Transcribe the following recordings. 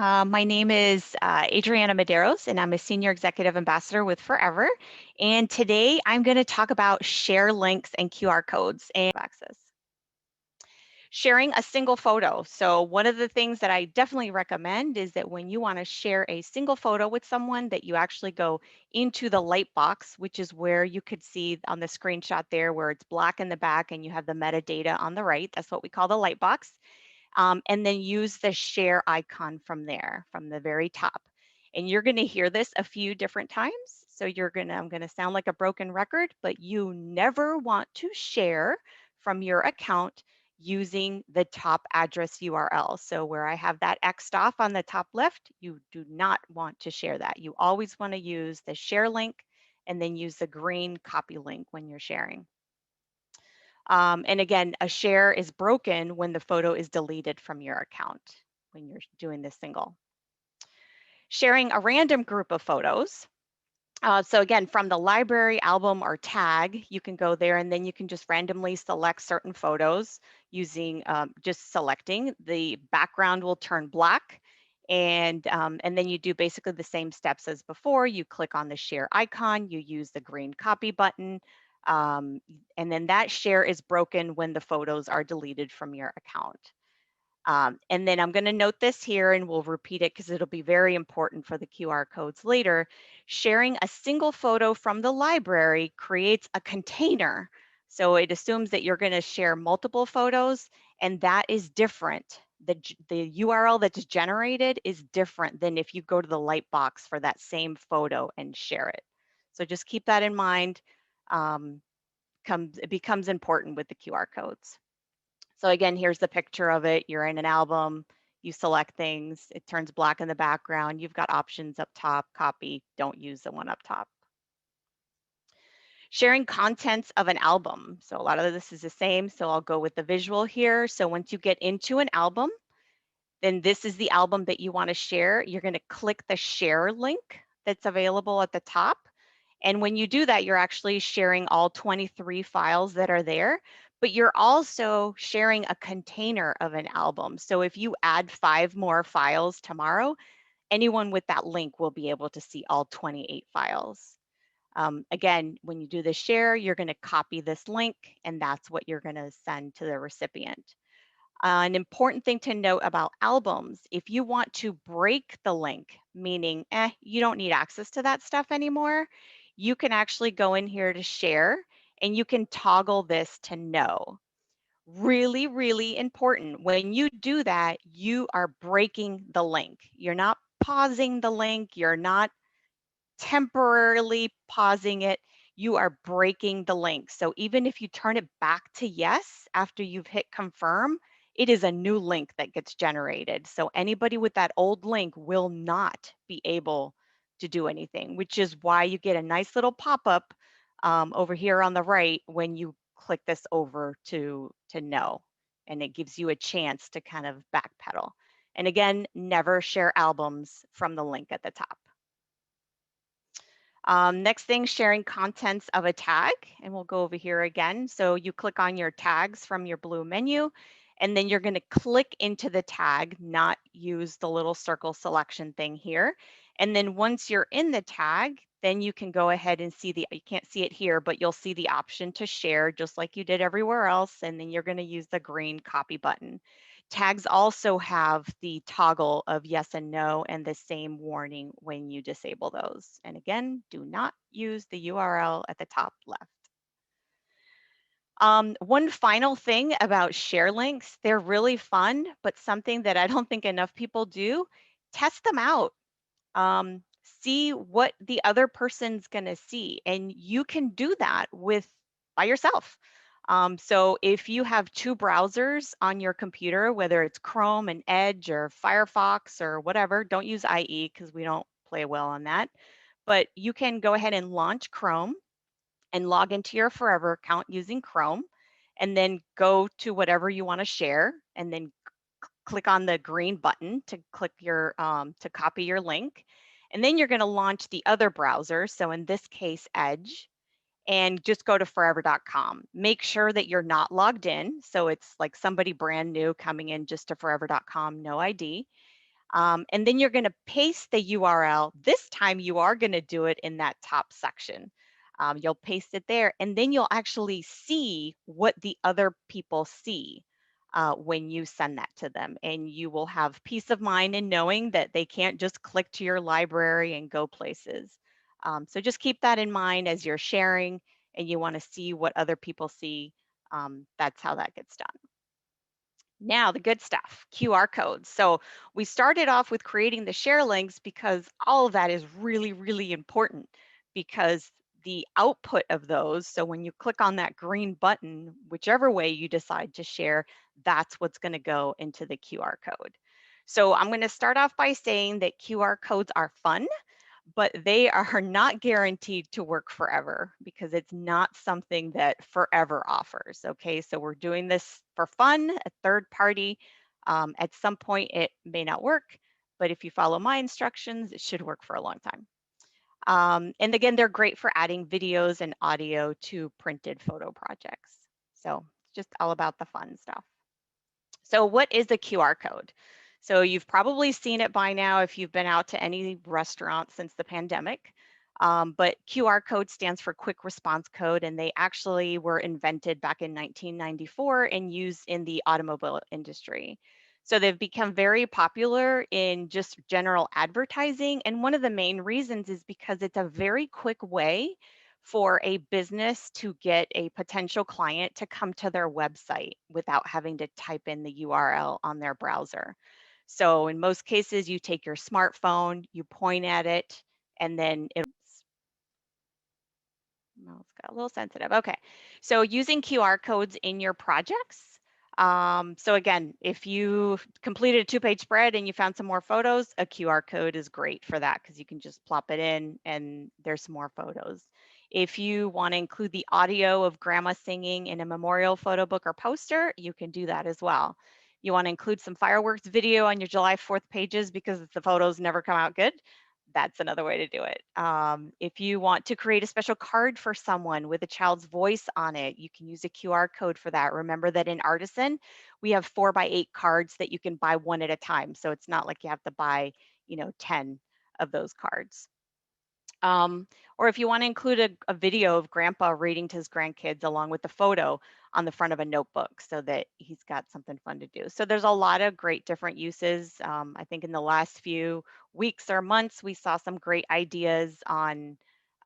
My name is Adriana Medeiros, and I'm a Senior Executive Ambassador with Forever. And today I'm going to talk about share links and QR codes and access. Sharing a single photo. So one of the things that I definitely recommend is that when you want to share a single photo with someone, that you actually go into the light box, which is where you could see on the screenshot there where it's black in the back and you have the metadata on the right. That's what we call the light box. And then use the share icon from there, from the very top. And you're going to hear this a few different times. So I'm going to sound like a broken record, but you never want to share from your account using the top address URL. So where I have that X'd off on the top left, you do not want to share that. You always want to use the share link and then use the green copy link when you're sharing. And again, a share is broken when the photo is deleted from your account when you're doing this single. Sharing a random group of photos. So again, from the library, album, or tag, you can go there and then you can just randomly select certain photos using just selecting. The background will turn black, and then you do basically the same steps as before. You click on the share icon, you use the green copy button, and then that share is broken when the photos are deleted from your account. And then I'm going to note this here and we'll repeat it because it'll be very important for the QR codes later. Sharing a single photo from the library creates a container. So it assumes that you're going to share multiple photos, and that is different. The URL that's generated is different than if you go to the light box for that same photo and share it. So just keep that in mind. It becomes important with the QR codes. So again, here's the picture of it. You're in an album, you select things, it turns black in the background. You've got options up top, copy, don't use the one up top. Sharing contents of an album. So a lot of this is the same, so I'll go with the visual here. So once you get into an album, then this is the album that you want to share. You're going to click the share link that's available at the top. And when you do that, you're actually sharing all 23 files that are there, but you're also sharing a container of an album. So if you add 5 more files tomorrow, anyone with that link will be able to see all 28 files. Again, when you do the share, you're going to copy this link, and that's what you're going to send to the recipient. An important thing to note about albums, if you want to break the link, meaning you don't need access to that stuff anymore, you can actually go in here to share and you can toggle this to no. Really, really important. When you do that, you are breaking the link. You're not pausing the link. You're not temporarily pausing it. You are breaking the link. So even if you turn it back to yes after you've hit confirm, it is a new link that gets generated. So anybody with that old link will not be able to do anything, which is why you get a nice little pop-up over here on the right when you click this over to no, and it gives you a chance to kind of backpedal. And again, never share albums from the link at the top. Next thing, sharing contents of a tag, and we'll go over here again. So you click on your tags from your blue menu, and then you're going to click into the tag, not use the little circle selection thing here. And then once you're in the tag, then you can go ahead and see you can't see it here, but you'll see the option to share just like you did everywhere else. And then you're going to use the green copy button. Tags also have the toggle of yes and no and the same warning when you disable those. And again, do not use the URL at the top left. One final thing about share links, they're really fun, but something that I don't think enough people do, test them out. See what the other person's gonna see. And you can do that by yourself. So if you have 2 browsers on your computer, whether it's Chrome and Edge or Firefox or whatever, don't use IE because we don't play well on that. But you can go ahead and launch Chrome and log into your Forever account using Chrome, and then go to whatever you want to share, and then click on the green button to click to copy your link. And then you're going to launch the other browser. So in this case, Edge, and just go to forever.com. Make sure that you're not logged in. So it's like somebody brand new coming in just to forever.com, no ID. And then you're going to paste the URL. This time you are going to do it in that top section. You'll paste it there, and then you'll actually see what the other people see when you send that to them. And you will have peace of mind in knowing that they can't just click to your library and go places. So just keep that in mind as you're sharing and you want to see what other people see. That's how that gets done. Now, the good stuff, QR codes. So we started off with creating the share links because all of that is really, really important because the output of those, so when you click on that green button, whichever way you decide to share, that's what's going to go into the QR code. So I'm going to start off by saying that QR codes are fun, but they are not guaranteed to work forever because it's not something that forever offers. Okay, so we're doing this for fun, a third party. At some point, it may not work, but if you follow my instructions, it should work for a long time. And again, they're great for adding videos and audio to printed photo projects. So it's just all about the fun stuff. So what is a QR code? So you've probably seen it by now if you've been out to any restaurant since the pandemic. But QR code stands for quick response code, and they actually were invented back in 1994 and used in the automobile industry. So they've become very popular in just general advertising. And one of the main reasons is because it's a very quick way for a business to get a potential client to come to their website without having to type in the URL on their browser. So in most cases, you take your smartphone, you point at it, and then it's got a little sensitive. Okay. So using QR codes in your projects. So again, if you completed a two-page spread and you found some more photos, a QR code is great for that because you can just plop it in and there's some more photos. If you want to include the audio of grandma singing in a memorial photo book or poster, you can do that as well. You want to include some fireworks video on your July 4th pages because the photos never come out good, that's another way to do it. If you want to create a special card for someone with a child's voice on it, you can use a QR code for that. Remember that in Artisan, we have 4x8 cards that you can buy one at a time. So it's not like you have to buy, 10 of those cards. Or if you want to include a video of grandpa reading to his grandkids along with the photo on the front of a notebook so that he's got something fun to do. So there's a lot of great different uses. I think in the last few weeks or months, we saw some great ideas on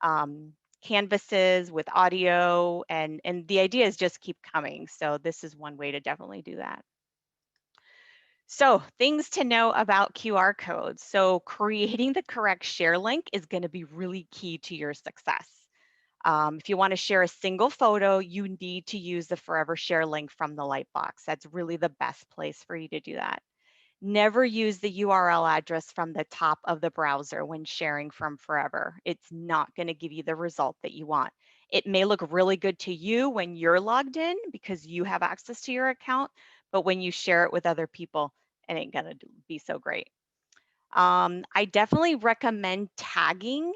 um, canvases with audio and the ideas just keep coming. So this is one way to definitely do that. So things to know about QR codes. So creating the correct share link is going to be really key to your success. If you want to share a single photo, you need to use the Forever Share link from the Lightbox. That's really the best place for you to do that. Never use the URL address from the top of the browser when sharing from Forever. It's not going to give you the result that you want. It may look really good to you when you're logged in because you have access to your account, but when you share it with other people, it ain't going to be so great. I definitely recommend tagging.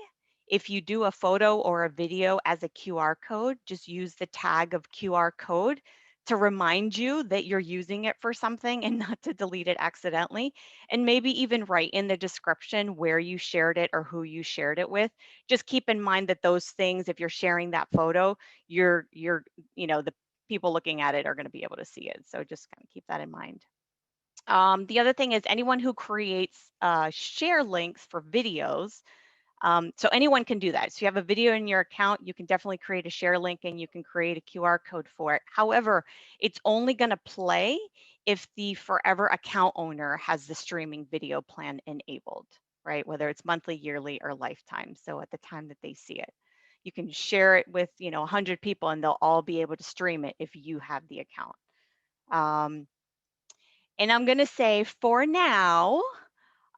If you do a photo or a video as a QR code, just use the tag of QR code to remind you that you're using it for something and not to delete it accidentally. And maybe even write in the description where you shared it or who you shared it with. Just keep in mind that those things, if you're sharing that photo, the people looking at it are going to be able to see it. So just kind of keep that in mind. The other thing is anyone who creates share links for videos. So anyone can do that. So you have a video in your account, you can definitely create a share link and you can create a QR code for it. However, it's only going to play if the Forever account owner has the streaming video plan enabled, right? Whether it's monthly, yearly, or lifetime. So at the time that they see it, you can share it with 100 people and they'll all be able to stream it if you have the account. And I'm going to say for now,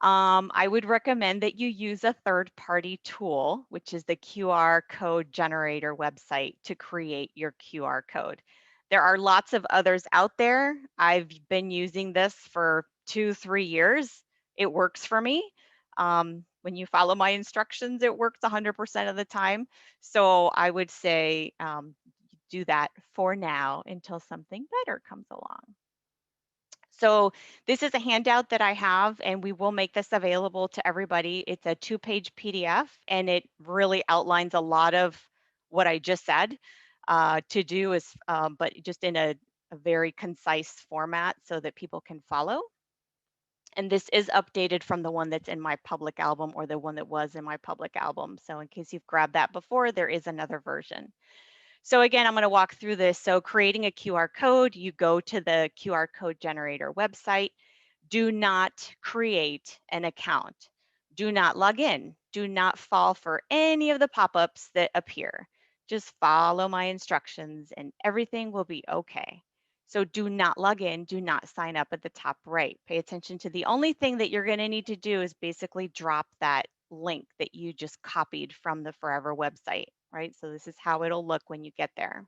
I would recommend that you use a third-party tool, which is the QR code generator website to create your QR code. There are lots of others out there. I've been using this for 2-3 years. It works for me. When you follow my instructions, it works 100% of the time. So I would say do that for now until something better comes along. So this is a handout that I have, and we will make this available to everybody. It's a two-page PDF, and it really outlines a lot of what I just said to do, is, but just in a very concise format so that people can follow. And this is updated from the one that's in my public album, or the one that was in my public album. So in case you've grabbed that before, there is another version. So again, I'm going to walk through this. So creating a QR code, you go to the QR code generator website. Do not create an account. Do not log in. Do not fall for any of the pop-ups that appear. Just follow my instructions and everything will be okay. So do not log in. Do not sign up at the top right. Pay attention to the only thing that you're going to need to do is basically drop that link that you just copied from the Forever website, right? So this is how it'll look when you get there.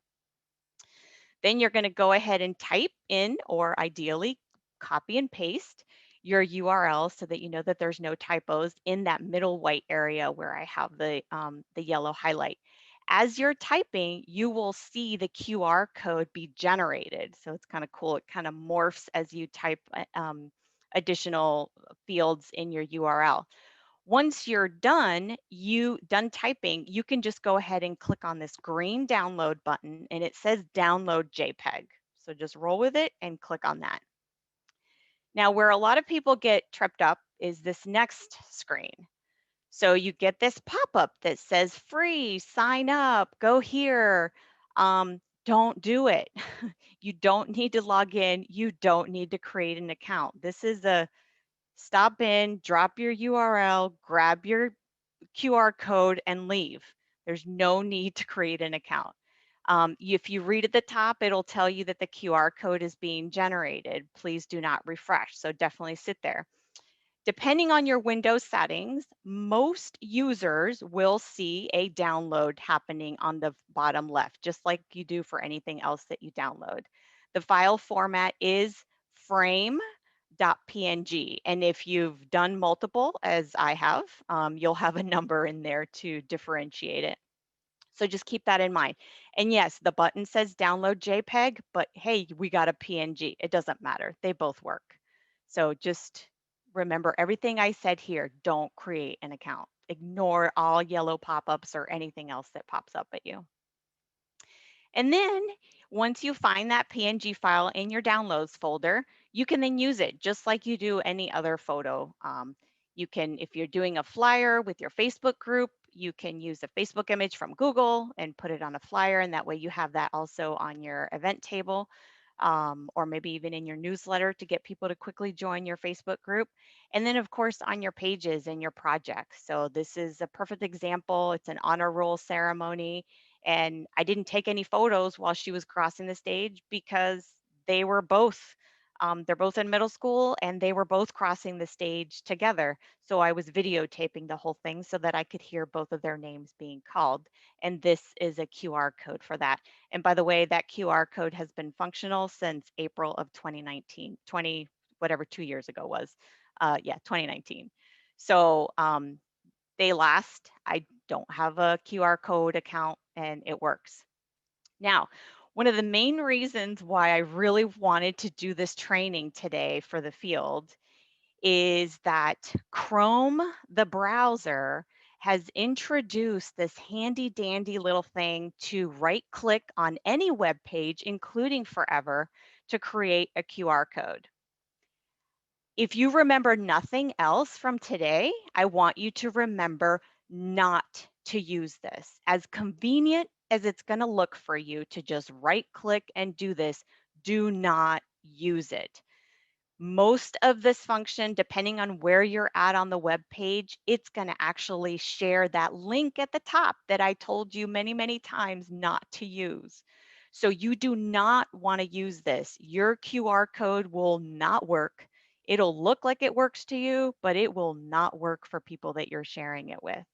Then you're going to go ahead and type in, or ideally copy and paste your URL so that you know that there's no typos in that middle white area where I have the yellow highlight. As you're typing, you will see the QR code be generated. So it's kind of cool. It kind of morphs as you type additional fields in your URL. Once you're done typing, you can just go ahead and click on this green download button, and it says download JPEG. So just roll with it and click on that. Now, where a lot of people get tripped up is this next screen. So you get this pop-up that says free, sign up, go here. Don't do it. You don't need to log in. You don't need to create an account. This is a stop in, drop your URL, grab your QR code and leave. There's no need to create an account. If you read at the top, it'll tell you that the QR code is being generated. Please do not refresh. So definitely sit there. Depending on your Windows settings, most users will see a download happening on the bottom left, just like you do for anything else that you download. The file format is frame.png. And if you've done multiple, as I have, you'll have a number in there to differentiate it. So just keep that in mind. And yes, the button says download JPEG, but hey, we got a PNG. It doesn't matter. They both work. So just remember everything I said here. Don't create an account. Ignore all yellow pop-ups or anything else that pops up at you. And then once you find that PNG file in your downloads folder, you can then use it just like you do any other photo. You can, if you're doing a flyer with your Facebook group, you can use a Facebook image from Google and put it on a flyer, and that way you have that also on your event table, or maybe even in your newsletter to get people to quickly join your Facebook group. And then, of course, on your pages and your projects. So this is a perfect example. It's an honor roll ceremony, and I didn't take any photos while she was crossing the stage because they were both, they're both in middle school and they were both crossing the stage together. So I was videotaping the whole thing so that I could hear both of their names being called. And this is a QR code for that. And by the way, that QR code has been functional since April of 2019, 20, whatever 2 years ago was. Yeah, 2019. So they last. I don't have a QR code account and it works. Now, one of the main reasons why I really wanted to do this training today for the field is that Chrome, the browser, has introduced this handy dandy little thing to right click on any web page, including Forever, to create a QR code. If you remember nothing else from today, I want you to remember not to use this. As convenient as it's going to look for you to just right click and do this, do not use it. Most of this function, depending on where you're at on the web page, it's going to actually share that link at the top that I told you many, many times not to use. So you do not want to use this. Your QR code will not work. It'll look like it works to you, but it will not work for people that you're sharing it with.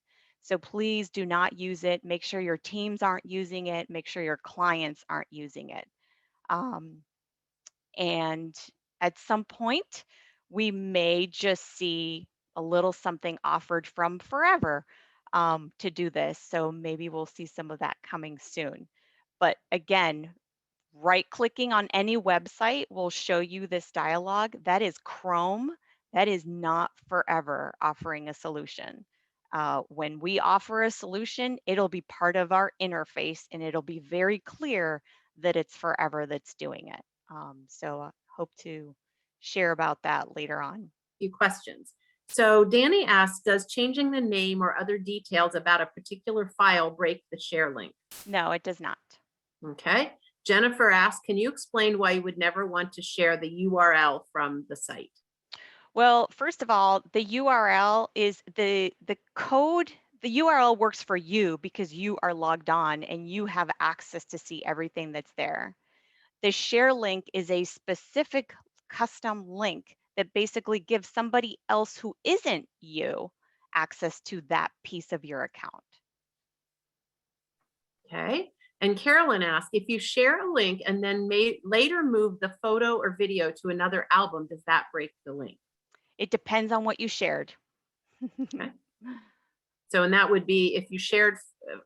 So please do not use it. Make sure your teams aren't using it. Make sure your clients aren't using it. Um, and at some point, we may just see a little something offered from Forever to do this. So maybe we'll see some of that coming soon. But again, Right-clicking on any website will show you this dialog. That is Chrome. That is not Forever offering a solution. When we offer a solution, it'll be part of our interface and it'll be very clear that it's Forever that's doing it. So I hope to share about that later on. Few questions. So Danny asks, does changing the name or other details about a particular file break the share link? No, it does not. Okay. Jennifer asks, can you explain why you would never want to share the URL from the site? Well, first of all, the URL is the code. The URL works for you because you are logged on and you have access to see everything that's there. The share link is a specific custom link that basically gives somebody else who isn't you access to that piece of your account. Okay. And Carolyn asks, if you share a link and then later move the photo or video to another album, does that break the link? It depends on what you shared. Okay. So, and that would be if you shared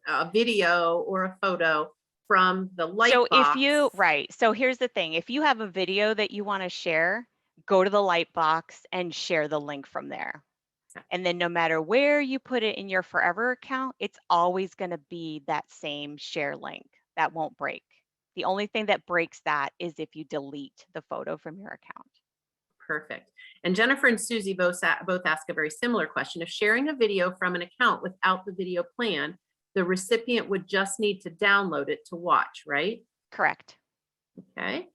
a video or a photo from the So if Lightbox. you, right. So here's the thing. If you have a video that you want to share, go to the Lightbox and share the link from there. And then no matter where you put it in your Forever account, it's always going to be that same share link. That won't break. The only thing that breaks that is if you delete the photo from your account. Perfect. And Jennifer and Susie both ask a very similar question. If sharing a video from an account without the video plan, the recipient would just need to download it to watch, right? Correct. Okay.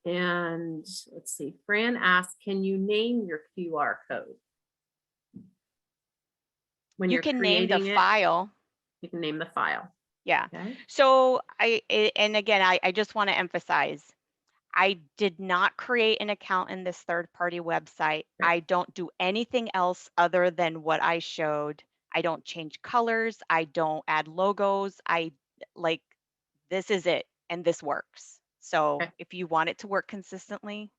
And let's see, Fran asks, can you name your QR code? When You you're can name the creating it, file. you can name the file. Yeah. Okay. So and again, I just want to emphasize, I did not create an account in this third-party website. Okay. I don't do anything else other than what I showed. I don't change colors. I don't add logos. I like, this is it, and this works. So Okay. if you want it to work consistently,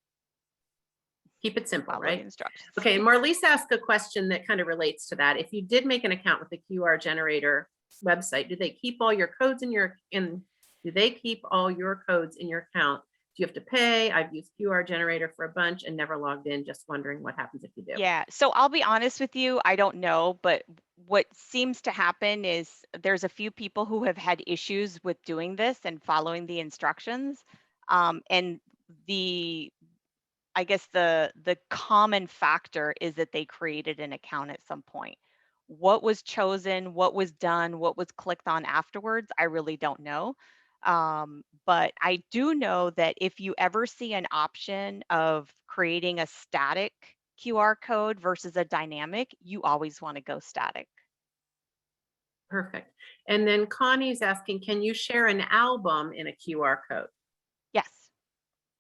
Keep it simple, follow the right? instructions. Okay, and Marlise asked a question that kind of relates to that. If you did make an account with the QR generator website, do they keep all your codes in your do they keep all your codes in your account? Do you have to pay? I've used QR generator for a bunch and never logged in, just wondering what happens if you do. Yeah, so I'll be honest with you, I don't know, but what seems to happen is there's a few people who have had issues with doing this and following the instructions. And the I guess the common factor is that they created an account at some point. What was chosen, what was done, what was clicked on afterwards, I really don't know. But I do know that if you ever see an option of creating a static QR code versus a dynamic, you always want to go static. Perfect. And then Connie's asking, can you share an album in a QR code? Yes.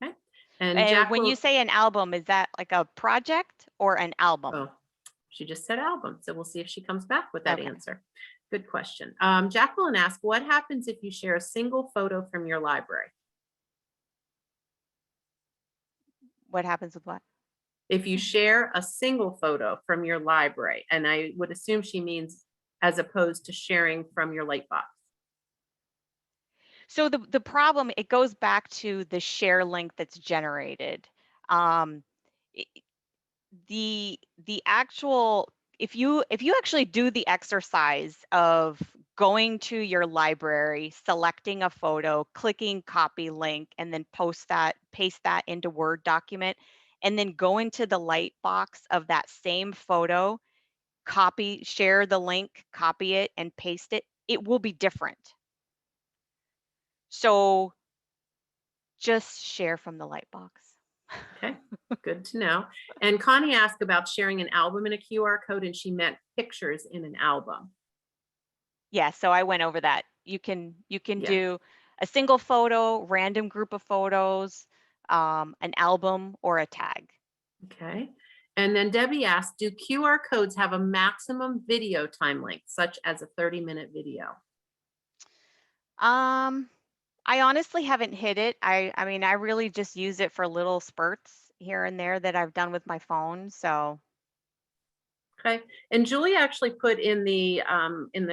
Okay. And And when you Jacqueline, say an album, is that like a project or an album? oh, she just said album. So we'll see if she comes back with that Okay. answer. Good question. Jacqueline asked, what happens if you share a single photo from your library? What happens with what? If you share a single photo from your library, and I would assume she means as opposed to sharing from your Lightbox. So the problem, it goes back to the share link that's generated. Um, i- the actual, if you actually do the exercise of going to your library, selecting a photo, clicking copy link, and then paste that into Word document, and then go into the light box of that same photo, share the link, copy it, and paste it, it will be different. So just share from the Lightbox. Okay, good to know. And Connie asked about sharing an album in a QR code, and she meant pictures in an album. Yeah, so I went over that. You can Yeah. do a single photo, random group of photos, an album, or a tag. Okay. And then Debbie asked, do QR codes have a maximum video time length, such as a 30-minute video? Um, I honestly haven't hit it. I mean, I really just use it for little spurts here and there that I've done with my phone. So Okay. And Julie actually put in the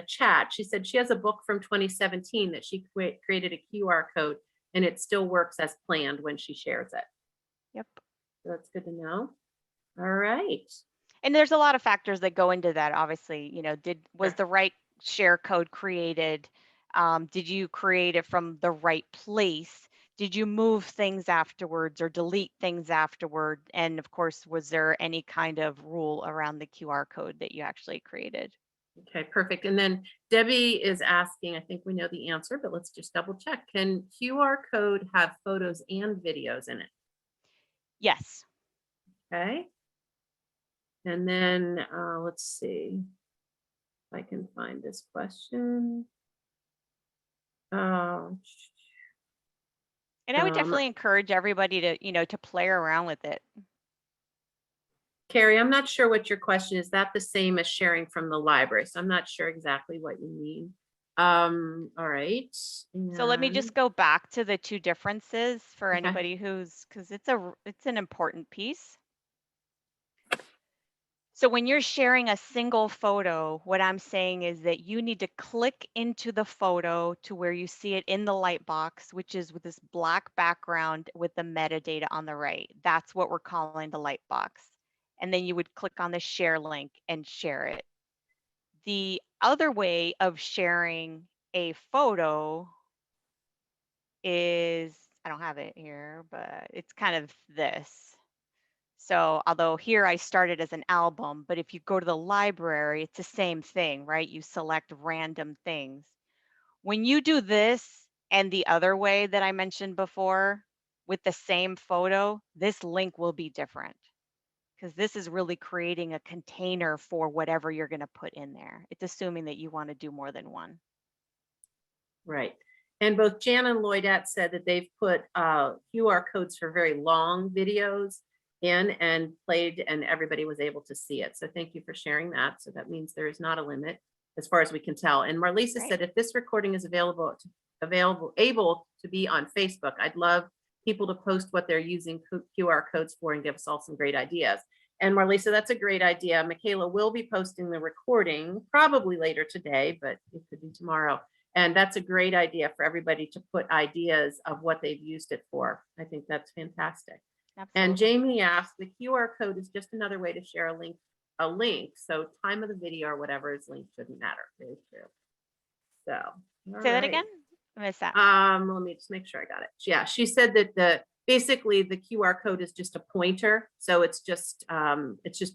chat, she said she has a book from 2017 that she created a QR code and it still works as planned when she shares it. Yep. So that's good to know. All right. And there's a lot of factors that go into that. Obviously, was Sure. the right share code created? Did you create it from the right place? Did you move things afterwards or delete things afterward? And of course, was there any kind of rule around the QR code that you actually created? Okay, perfect. And then Debbie is asking, I think we know the answer, but let's just double check. Can QR code have photos and videos in it? Yes. Okay. And then let's see if I can find this question. And I would definitely encourage everybody to, to play around with it. Carrie, I'm not sure what your question is. That the same as sharing from the library? So I'm not sure exactly what you mean. All right. So let me just go back to the two differences for Okay. anybody because it's an important piece. So when you're sharing a single photo, what I'm saying is that you need to click into the photo to where you see it in the light box, which is with this black background with the metadata on the right. That's what we're calling the light box. And then you would click on the share link and share it. The other way of sharing a photo is, I don't have it here, but it's kind of this. So although here I started as an album, but if you go to the library, it's the same thing, right? You select random things. When you do this and the other way that I mentioned before with the same photo, this link will be different because this is really creating a container for whatever you're going to put in there. It's assuming that you want to do more than one. Right. And both Jan and Lloydette said that they've put QR codes for very long videos in and played, and everybody was able to see it. So thank you for sharing that. So that means there is not a limit as far as we can tell. And Marlisa Right. said, if this recording is able to be on Facebook, I'd love people to post what they're using QR codes for and give us all some great ideas. And Marlisa, that's a great idea. Michaela will be posting the recording probably later today, but it could be tomorrow. And that's a great idea for everybody to put ideas of what they've used it for. I think that's fantastic. Absolutely. And Jamie asked, the QR code is just another way to share a link. So time of the video or whatever is linked shouldn't matter. Very true. So say that again. I missed that. Let me just make sure I got it. Yeah, she said that basically the QR code is just a pointer. So it's just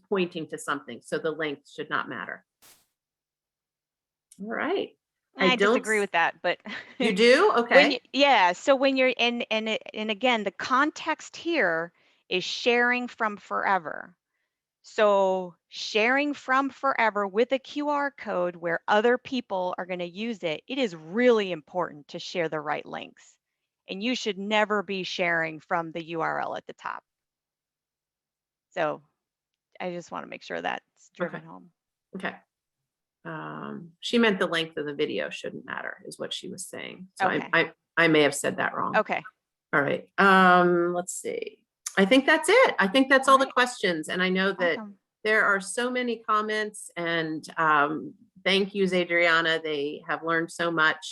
pointing to something. So the length should not matter. All right. I disagree with that, but you do? Okay. Yeah. So when you're and again, the context here is sharing from forever. So sharing from forever with a QR code where other people are going to use it, it is really important to share the right links. And you should never be sharing from the URL at the top. So I just want to make sure that's driven home. Okay. She meant the length of the video shouldn't matter, is what she was saying. So okay. I may have said that wrong. Okay. All right. Let's see. I think that's it. I think that's all the questions. And I know that there are so many comments, and thank yous, Adriana. They have learned so much.